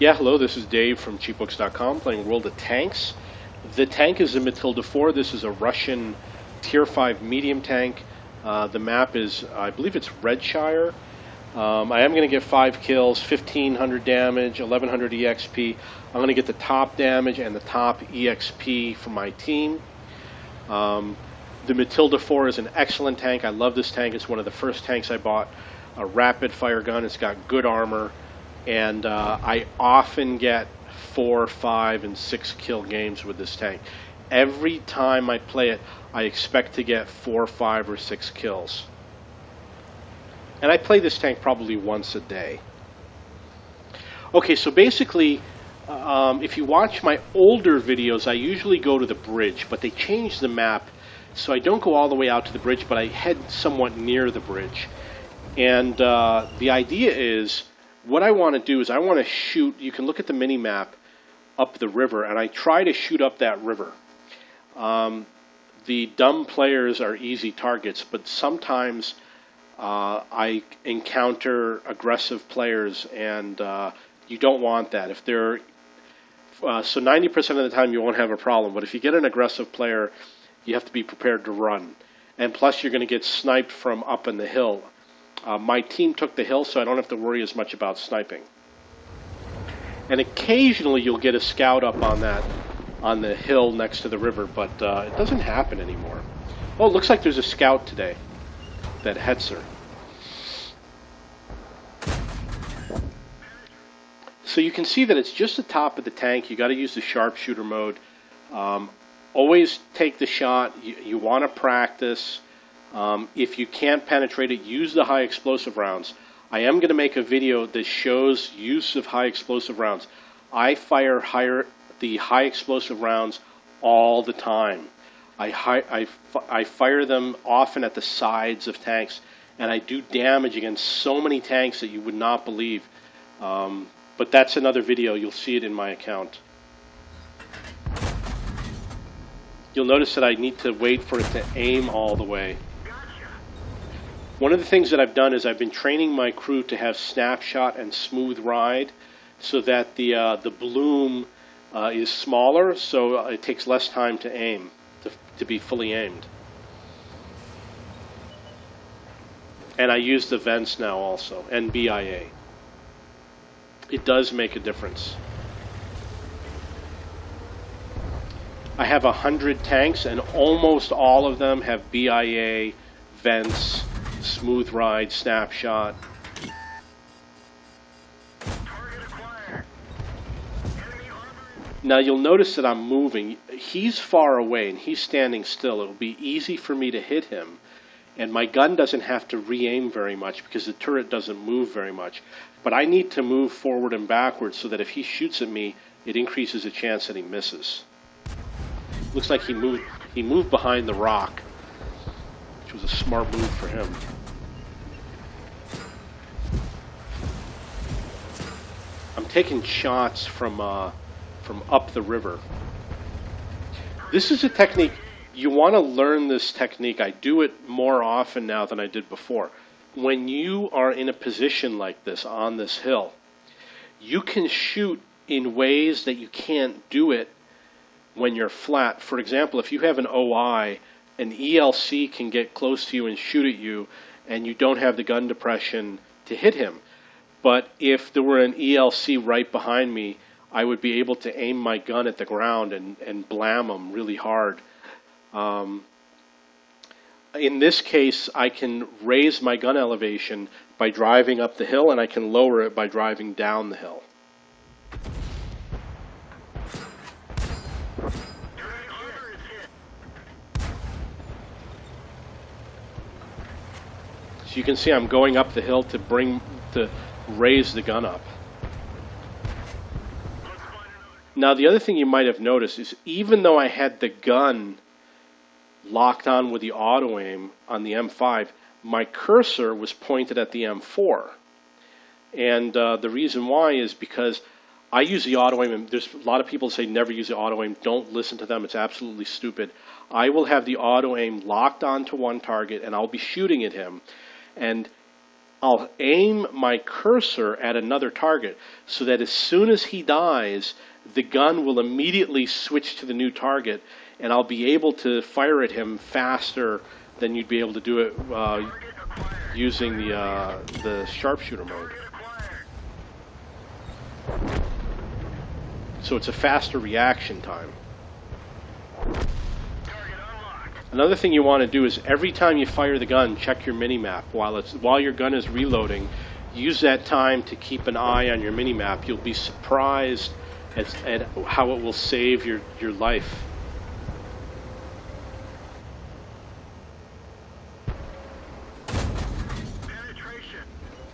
Yeah, hello, this is Dave from cheapbooks.com playing World of Tanks. The tank is a Matilda 4. This is a Russian Tier 5 medium tank. The map is, I believe it's Redshire. I am going to get 5 kills, 1500 damage, 1100 EXP. I'm going to get the top damage and the top EXP for my team. The Matilda 4 is an excellent tank. I love this tank. It's one of the first tanks I bought. A rapid fire gun. It's got good armor. And I often get 4, 5, and 6 kill games with this tank. Every time I play it, I expect to get 4, 5, or 6 kills. And I play this tank probably once a day. Okay, so basically, if you watch my older videos, I usually go to the bridge, but they changed the map, so I don't go all the way out to the bridge, but I head somewhat near the bridge. And the idea is, what I want to do is I want to shoot, you can look at the mini-map up the river, and I try to shoot up that river. The dumb players are easy targets, but sometimes I encounter aggressive players, and you don't want that. If they're so 90% of the time you won't have a problem, but if you get an aggressive player, you have to be prepared to run. And plus you're going to get sniped from up in the hill. My team took the hill, so I don't have to worry as much about sniping. And occasionally you'll get a scout up on the hill next to the river, but it doesn't happen anymore. Oh, it looks like there's a scout today. That Hetzer. So you can see that it's just the top of the tank. You got to use the sharpshooter mode. Always take the shot. You want to practice. If you can't penetrate it, use the high explosive rounds. I am going to make a video that shows use of high explosive rounds. I fire the high explosive rounds all the time. I fire them often at the sides of tanks, and I do damage against so many tanks that you would not believe. But that's another video. You'll see it in my account. You'll notice that I need to wait for it to aim all the way. One of the things that I've done is I've been training my crew to have snapshot and smooth ride so that the bloom is smaller, so it takes less time to aim, to be fully aimed. And I use the vents now also, and BIA. It does make a difference. I have 100 tanks, and almost all of them have BIA, vents, smooth ride, snapshot. Now you'll notice that I'm moving. He's far away and he's standing still. It will be easy for me to hit him, and my gun doesn't have to re-aim very much because the turret doesn't move very much. But I need to move forward and backwards so that if he shoots at me, it increases the chance that he misses. Looks like he moved behind the rock, which was a smart move for him. I'm taking shots from up the river. This is a technique, you want to learn this technique. I do it more often now than I did before. When you are in a position like this on this hill, you can shoot in ways that you can't do it when you're flat. For example, if you have an OI, an ELC can get close to you and shoot at you, and you don't have the gun depression to hit him. But if there were an ELC right behind me, I would be able to aim my gun at the ground and blam him really hard. In this case, I can raise my gun elevation by driving up the hill, and I can lower it by driving down the hill. So you can see I'm going up the hill to raise the gun up. Now the other thing you might have noticed is even though I had the gun locked on with the auto aim on the M5, my cursor was pointed at the M4. And the reason why is because I use the auto aim, and there's a lot of people say never use the auto aim. Don't listen to them. It's absolutely stupid. I will have the auto aim locked onto one target, and I'll be shooting at him. And I'll aim my cursor at another target so that as soon as he dies, the gun will immediately switch to the new target, and I'll be able to fire at him faster than you'd be able to do it using the sharpshooter mode. So it's a faster reaction time. Another thing you want to do is every time you fire the gun, check your minimap. While your gun is reloading, use that time to keep an eye on your minimap. You'll be surprised at how it will save your life.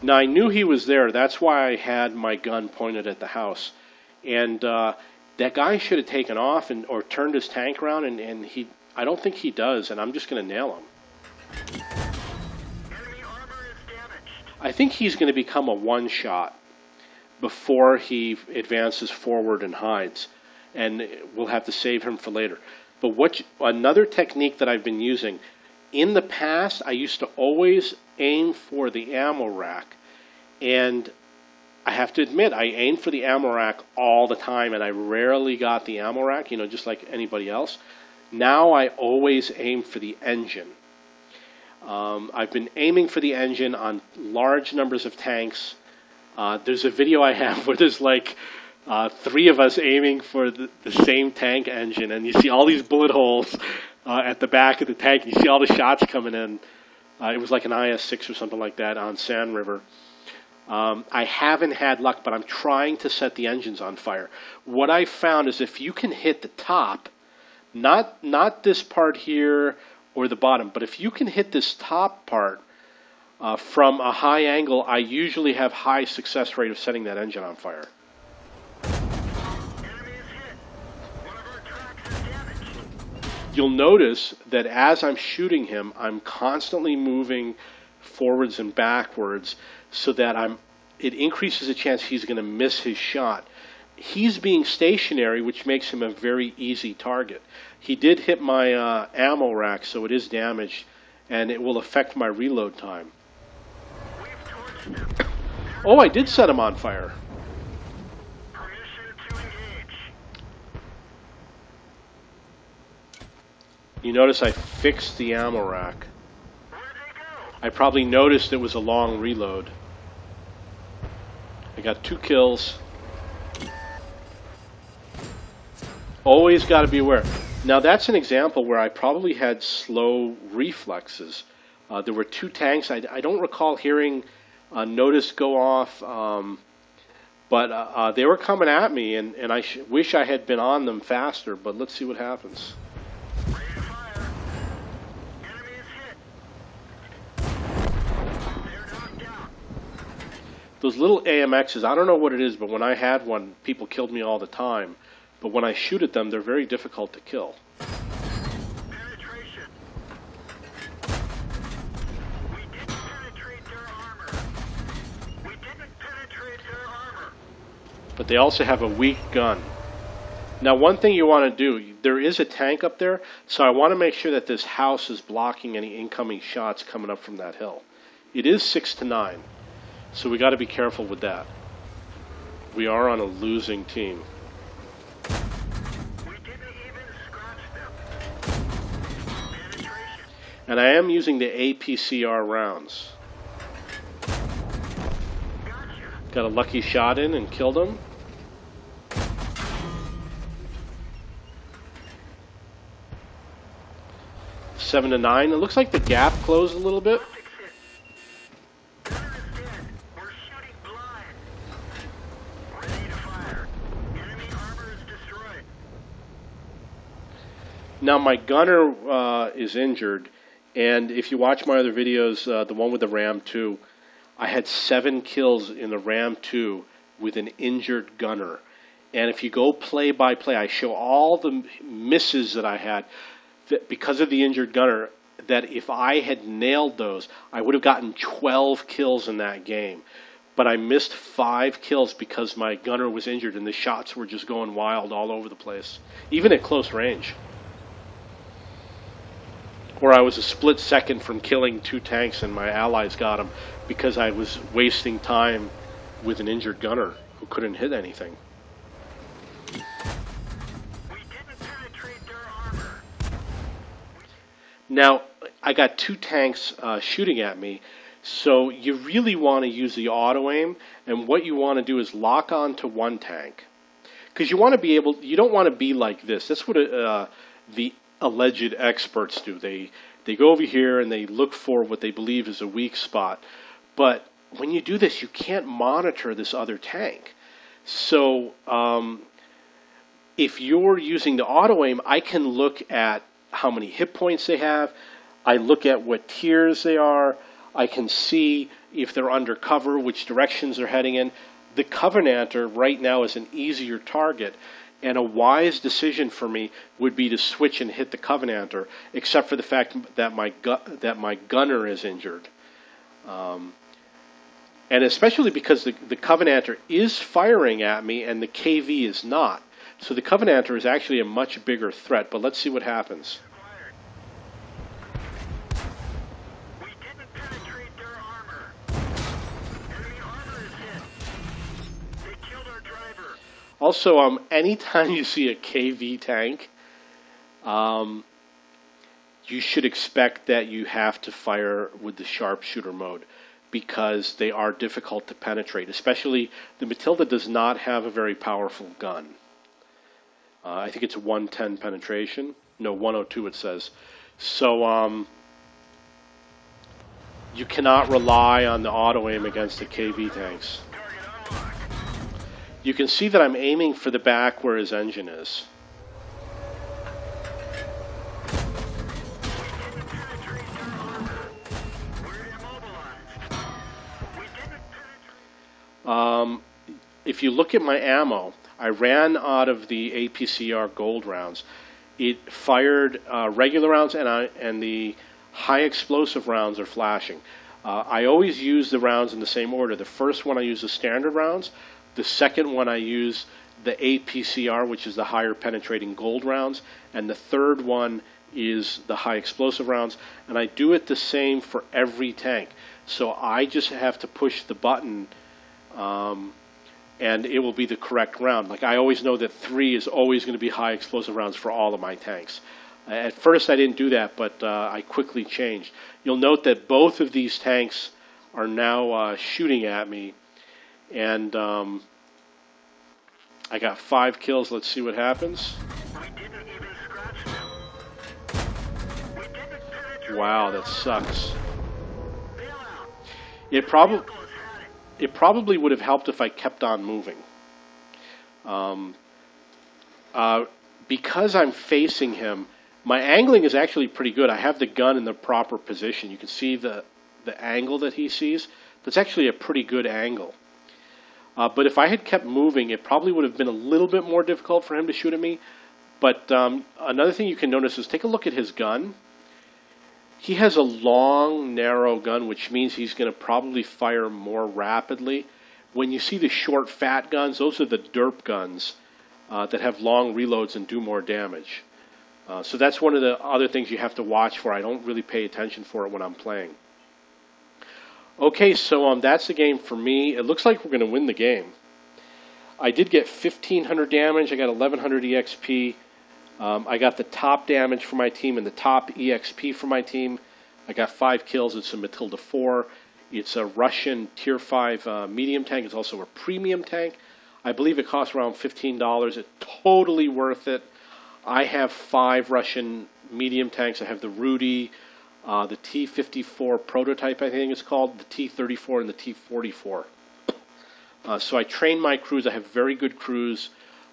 Now, I knew he was there. That's why I had my gun pointed at the house. And that guy should have taken off or turned his tank around, and I don't think he does, and I'm just going to nail him. Enemy armor is damaged. I think he's going to become a one-shot before he advances forward and hides, and we'll have to save him for later. But another technique that I've been using, in the past, I used to always aim for the ammo rack, and I have to admit, I aimed for the ammo rack all the time, and I rarely got the ammo rack, just like anybody else. Now I always aim for the engine. I've been aiming for the engine on large numbers of tanks. There's a video I have where there's like 3 of us aiming for the same tank engine, and you see all these bullet holes at the back of the tank. You see all the shots coming in. It was like an IS-6 or something like that on Sand River. I haven't had luck, but I'm trying to set the engines on fire. What I found is if you can hit the top, not this part here or the bottom, but if you can hit this top part from a high angle, I usually have high success rate of setting that engine on fire. Enemy is hit. One of our tracks is damaged. You'll notice that as I'm shooting him, I'm constantly moving forwards and backwards so that it increases the chance he's going to miss his shot. He's being stationary, which makes him a very easy target. He did hit my ammo rack, so it is damaged, and it will affect my reload time. We've torched him. Oh, I did set him on fire. Permission to engage. You notice I fixed the ammo rack. Where'd they go? I probably noticed it was a long reload. I got 2 kills. Always got to be aware. Now that's an example where I probably had slow reflexes. There were 2 tanks. I don't recall hearing a notice go off, but they were coming at me, and I wish I had been on them faster, but let's see what happens. Ready to fire. Enemy is hit. They're knocked out. Those little AMXs, I don't know what it is, but when I had one, people killed me all the time. But when I shoot at them, they're very difficult to kill. Penetration. We didn't penetrate their armor. We didn't penetrate their armor. But they also have a weak gun. Now, one thing you want to do, there is a tank up there, so I want to make sure that this house is blocking any incoming shots coming up from that hill. It is 6 to 9, so we got to be careful with that. We are on a losing team. We didn't even scratch them. Penetration. And I am using the APCR rounds. Gotcha. Got a lucky shot in and killed him. Seven to 9. It looks like the gap closed a little bit. Fix it. Gunner is dead. We're shooting blind. Ready to fire. Enemy armor is destroyed. Now my gunner is injured, and if you watch my other videos, the one with the Ram 2, I had 7 kills in the Ram 2 with an injured gunner. And if you go play by play, I show all the misses that I had because of the injured gunner, that if I had nailed those, I would have gotten 12 kills in that game. But I missed 5 kills because my gunner was injured and the shots were just going wild all over the place, even at close range. Or I was a split second from killing 2 tanks and my allies got them because I was wasting time with an injured gunner who couldn't hit anything. We didn't penetrate their armor. Now, I got 2 tanks shooting at me, so you really want to use the auto aim, and what you want to do is lock on to 1 tank. Because you want to be able, you don't want to be like this. That's what the alleged experts do. They go over here and they look for what they believe is a weak spot. But when you do this, you can't monitor this other tank. So if you're using the auto aim, I can look at how many hit points they have. I look at what tiers they are. I can see if they're undercover, which directions they're heading in. The Covenanter right now is an easier target, and a wise decision for me would be to switch and hit the Covenanter, except for the fact that my gunner is injured. And especially because the Covenanter is firing at me and the KV is not. So the Covenanter is actually a much bigger threat, but let's see what happens. We didn't penetrate their armor. Enemy armor is hit. They killed our driver. Also, anytime you see a KV tank, you should expect that you have to fire with the sharpshooter mode because they are difficult to penetrate. Especially, the Matilda does not have a very powerful gun. I think it's 110 penetration. No, 102 it says. So, you cannot rely on the auto aim against the KV tanks. Target unlocked. You can see that I'm aiming for the back where his engine is. We didn't penetrate their armor. We're immobilized. We didn't penetrate. If you look at my ammo, I ran out of the APCR gold rounds. It fired regular rounds, and the high explosive rounds are flashing. I always use the rounds in the same order. The first one I use the standard rounds. The second one I use the APCR, which is the higher penetrating gold rounds. And the third one is the high explosive rounds. And I do it the same for every tank. So I just have to push the button and it will be the correct round. Like I always know that 3 is always going to be high explosive rounds for all of my tanks. At first I didn't do that, but I quickly changed. You'll note that both of these tanks are now shooting at me, and I got 5 kills. Let's see what happens. We didn't even scratch them. We didn't penetrate. Wow, that sucks. Bail out. It probably Vehicles had it. It probably would have helped if I kept on moving. Because I'm facing him, my angling is actually pretty good. I have the gun in the proper position. You can see the angle that he sees. That's actually a pretty good angle. But if I had kept moving, it probably would have been a little bit more difficult for him to shoot at me. But another thing you can notice is take a look at his gun. He has a long, narrow gun, which means he's going to probably fire more rapidly. When you see the short, fat guns, those are the derp guns that have long reloads and do more damage. So that's one of the other things you have to watch for. I don't really pay attention for it when I'm playing. Okay, so that's the game for me. It looks like we're going to win the game. I did get 1,500 damage. I got 1,100 EXP. I got the top damage for my team and the top EXP for my team. I got 5 kills. It's a Matilda 4. It's a Russian Tier 5 medium tank. It's also a premium tank. I believe it costs around $15. It's totally worth it. I have 5 Russian medium tanks. I have the Rudy, the T-54 prototype, I think it's called, the T-34, and the T-44. So I train my crews. I have very good crews,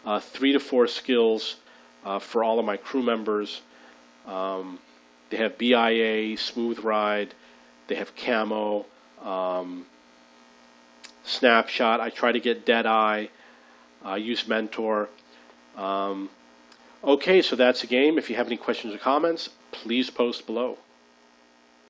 3 to 4 skills for all of my crew members. They have BIA, Smooth Ride, they have Camo, Snapshot. I try to get Deadeye, use Mentor. Okay, so that's the game. If you have any questions or comments, please post below.